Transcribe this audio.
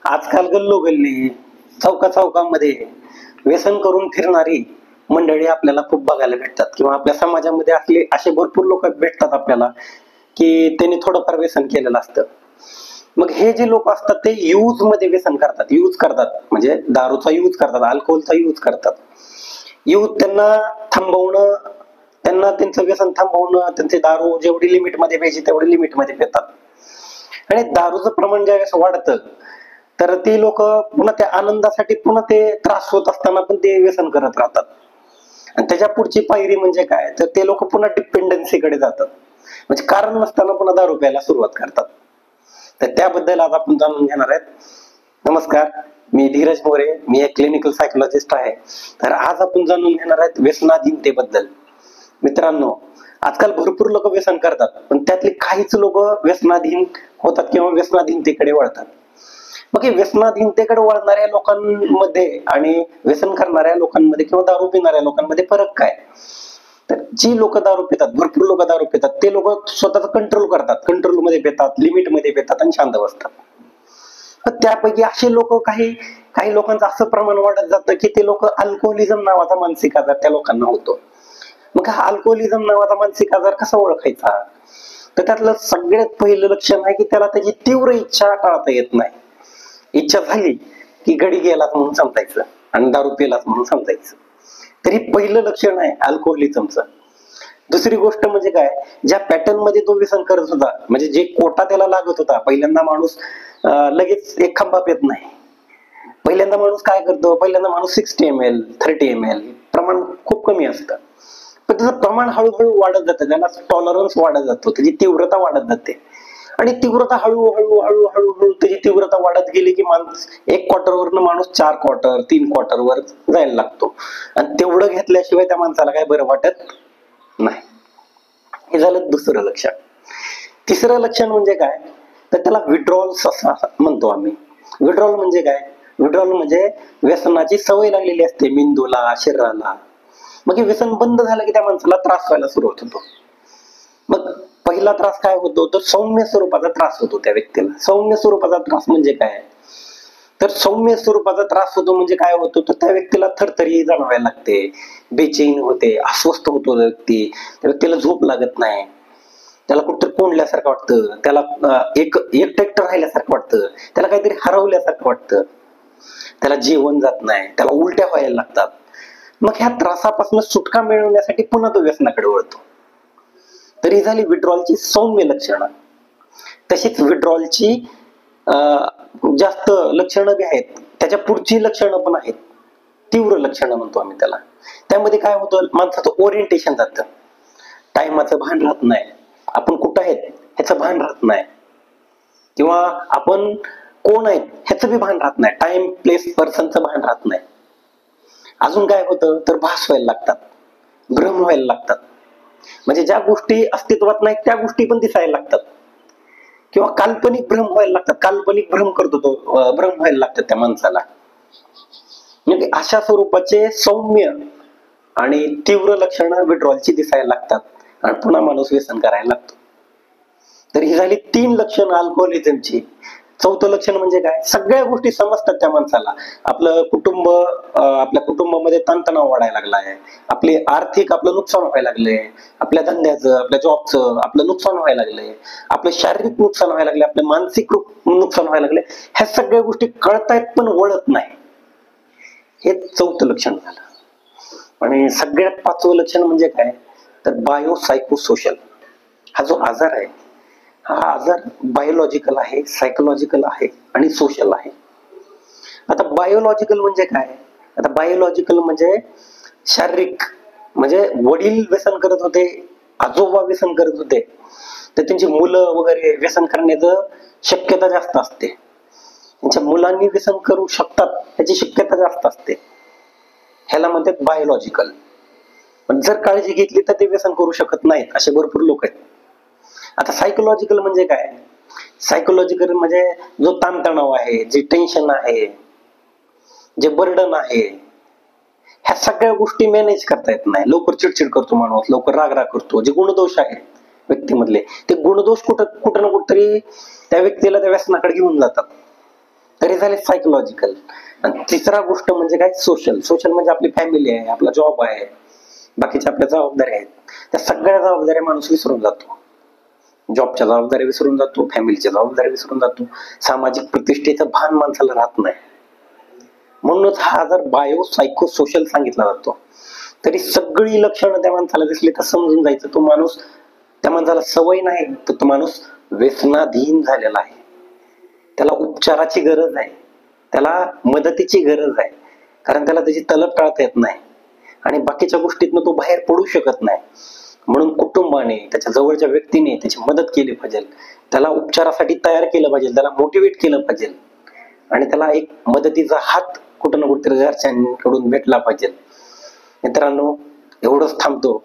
आजकाल गल्लोगल्ली चौकामध्ये व्यसन करून फिरणारी मंडळी आपल्याला खूप बघायला भेटतात, किंवा आपल्या समाजामध्ये असले असे भरपूर लोक भेटतात आपल्याला की त्यांनी थोडंफार व्यसन केलेलं असतं. मग हे जे लोक असतात ते यूज मध्ये व्यसन करतात, यूज करतात म्हणजे दारूचा यूज करतात, अल्कोहोलचा यूज करतात. यूज त्यांना थांबवणं, त्यांना त्यांचं व्यसन थांबवणं, त्यांचे दारू जेवढी लिमिट मध्ये पाहिजे तेवढी लिमिट मध्ये पितात. आणि दारूचं प्रमाण ज्यावेळेस वाढतं तर ती लोक पुन्हा त्या आनंदासाठी पुन्हा ते त्रास होत असताना पण ते व्यसन करत राहतात. आणि त्याच्या पुढची पायरी म्हणजे काय, तर ते लोक पुन्हा डिपेंडन्सीकडे जातात, म्हणजे कारण नसताना पुन्हा दारू प्यायला सुरुवात करतात. तर त्याबद्दल आज आपण जाणून घेणार आहेत. नमस्कार, मी धीरज मोरे, मी एक क्लिनिकल सायकोलॉजिस्ट आहे. तर आज आपण जाणून घेणार आहेत व्यसनाधीनतेबद्दल. मित्रांनो, आजकाल भरपूर लोक व्यसन करतात, पण त्यातली काहीच लोक व्यसनाधीन होतात किंवा व्यसनाधीनतेकडे वळतात. मग हे व्यसनाधीनतेकडे वळणाऱ्या लोकांमध्ये आणि व्यसन करणाऱ्या लोकांमध्ये किंवा दारू पिणाऱ्या लोकांमध्ये फरक काय? तर जी लोक दारू पितात, भरपूर लोक दारू पितात, ते लोक स्वतःचा कंट्रोल करतात, कंट्रोल मध्ये पितात, लिमिट मध्ये पितात आणि शांत बसतात. त्यापैकी असे लोक काही लोकांचं असं प्रमाण वाढत जातं की ते लोक अल्कोहोलिझम नावाचा मानसिक आजार त्या लोकांना होतो. मग हा अल्कोहोलिझम नावाचा मानसिक आजार कसा ओळखायचा? तर त्यातलं सगळ्यात पहिलं लक्षण आहे की त्याला त्याची तीव्र इच्छा टाळता येत नाही. इच्छा झाली की गडी गेलाच म्हणून समजायचं आणि दारू पिलाच म्हणून समजायचं. तरी पहिलं लक्षण आहे अल्कोहोलिझमचं. दुसरी गोष्ट म्हणजे काय, ज्या पॅटर्न मध्ये तो व्यसन करत होता, म्हणजे जे कोटा त्याला लागत होता, पहिल्यांदा माणूस लगेच एक खांबा पित नाही. पहिल्यांदा माणूस काय करतो, पहिल्यांदा माणूस 60 ml 30 ml प्रमाण खूप कमी असतं, पण त्याचं प्रमाण हळूहळू वाढत जातं, त्याला टॉलरन्स वाढत जातो, त्याची तीव्रता वाढत जाते. आणि तीव्रता हळूहळू हळूहळू त्याची तीव्रता वाढत गेली की माणूस 1 क्वार्टरवरनं माणूस 4 क्वार्टर 3 क्वार्टरवर जायला लागतो. आणि तेवढं घेतल्याशिवाय त्या माणसाला काय बरं वाटत नाही. हे झालं दुसरं लक्षण. तिसरं लक्षण म्हणजे काय, तर त्याला विड्रॉल्स असं म्हणतो आम्ही. विड्रॉल म्हणजे काय, विड्रॉल म्हणजे व्यसनाची सवय लागलेली असते मेंदूला, शरीराला. मग हे व्यसन बंद झालं की त्या माणसाला त्रास व्हायला सुरुवात होतो. मग पहिला त्रास काय होतो, तर सौम्य स्वरूपाचा त्रास होतो त्या व्यक्तीला. सौम्य स्वरूपाचा त्रास म्हणजे काय, तर सौम्य स्वरूपाचा त्रास होतो म्हणजे काय होतो, तर त्या व्यक्तीला थरथरी जाणवायला लागते, बेचैन होते, अस्वस्थ होतो व्यक्ती, त्या व्यक्तीला झोप लागत नाही, त्याला कुठं कोंडल्यासारखं वाटतं, त्याला एकटं राहिल्यासारखं वाटतं, त्याला काहीतरी हरवल्यासारखं वाटतं, त्याला जेवण जात नाही, त्याला उलट्या व्हायला लागतात. मग ह्या त्रासापासून सुटका मिळवण्यासाठी पुन्हा तो व्यसनाकडे वळतो. तर ही झाली विड्रॉलची सौम्य लक्षणं. तशीच विड्रॉलची जास्त लक्षणं बी आहेत, त्याच्या पुढची लक्षणं पण आहेत, तीव्र लक्षणं म्हणतो आम्ही त्याला. त्यामध्ये काय होतं, माणसाचं ओरिएंटेशन जातं, टाइमाचं भान राहत नाही, आपण कुठं आहेत ह्याचं भान राहत नाही, किंवा आपण कोण आहेत ह्याचं बी भान राहत नाही, टाइम प्लेस पर्सनचं भान राहत नाही. अजून काय होतं, तर भास व्हायला लागतात, भ्रम व्हायला लागतात, म्हणजे ज्या गोष्टी अस्तित्वात नाहीत त्या गोष्टी पण दिसायला लागतात, किंवा काल्पनिक भ्रम व्हायला लागतात, काल्पनिक भ्रम करतो तो, भ्रम व्हायला लागतात त्या माणसाला. म्हणजे अशा स्वरूपाचे सौम्य आणि तीव्र लक्षणं विड्रॉलची दिसायला लागतात आणि पुन्हा माणूस व्यसन करायला लागतो. तर ही झाली 3 लक्षणं अल्कोहोलिझमची. चौथं लक्षण म्हणजे काय, सगळ्या गोष्टी समजतात त्या माणसाला. आपलं कुटुंब, आपल्या कुटुंबामध्ये ताणतणाव वाढायला लागलाय, आपले आर्थिक आपलं नुकसान व्हायला लागलंय, आपल्या धंद्याचं आपल्या जॉबचं आपलं नुकसान व्हायला लागलंय, आपलं शारीरिक नुकसान व्हायला लागले, आपलं मानसिक नुकसान व्हायला लागले. ह्या सगळ्या गोष्टी कळतायत पण वळत नाही. हे चौथं लक्षण झालं. आणि सगळ्यात 5वं लक्षण म्हणजे काय, तर बायोसायकोसोशल. हा जो आजार आहे, हा आजार बायोलॉजिकल आहे, सायकोलॉजिकल आहे आणि सोशल आहे. आता बायोलॉजिकल म्हणजे काय, आता बायोलॉजिकल म्हणजे शारीरिक, म्हणजे वडील व्यसन करत होते, आजोबा व्यसन करत होते, तर त्यांची मुलं वगैरे व्यसन करण्याचं शक्यता जास्त असते. त्यांच्या मुलांनी व्यसन करू शकतात याची शक्यता जास्त असते. ह्याला म्हणतात बायोलॉजिकल. पण जर काळजी घेतली तर ते व्यसन करू शकत नाहीत, असे भरपूर लोक आहेत. आता सायकोलॉजिकल म्हणजे काय, सायकोलॉजिकल म्हणजे जो ताणतणाव आहे, जे टेन्शन आहे, जे बर्डन आहे, ह्या सगळ्या गोष्टी मॅनेज करता येत नाही. लवकर चिडचिड करतो माणूस, लवकर राग करतो. जे गुणदोष आहेत व्यक्तीमधले, ते गुणदोष कुठं ना कुठतरी त्या व्यक्तीला त्या व्यसनाकडे घेऊन जातात. तरी झाले सायकोलॉजिकल. आणि तिसरा गोष्ट म्हणजे काय, सोशल. सोशल म्हणजे आपली फॅमिली आहे, आपला जॉब आहे, बाकीच्या आपल्या जबाबदाऱ्या आहेत. त्या सगळ्या जबाबदाऱ्या माणूस विसरून जातो. जॉबच्या जबाबदाऱ्या विसरून जातो, फॅमिलीच्या जबाबदाऱ्या विसरून जातो, सामाजिक प्रतिष्ठेचं भान माणसाला राहत नाही. म्हणूनच हा जर बायो सायको सोशल सांगितला जातो, तरी सगळी लक्षणं त्या माणसाला दिसली तर समजून जायचं तो माणूस, त्या माणसाला सवय नाही तर तो माणूस व्यसनाधीन झालेला आहे. त्याला उपचाराची गरज आहे, त्याला मदतीची गरज आहे, कारण त्याला त्याची तलब टाळता येत नाही आणि बाकीच्या गोष्टीतनं तो बाहेर पडू शकत नाही. म्हणून कुटुंबाने, त्याच्या जवळच्या व्यक्तीने त्याची मदत केली पाहिजे, त्याला उपचारासाठी तयार केलं पाहिजे, त्याला मोटिवेट केलं पाहिजे आणि त्याला एक मदतीचा हात कुठं ना कुठेतरी घरच्यांकडून भेटला पाहिजे. मित्रांनो, एवढंच थांबतो.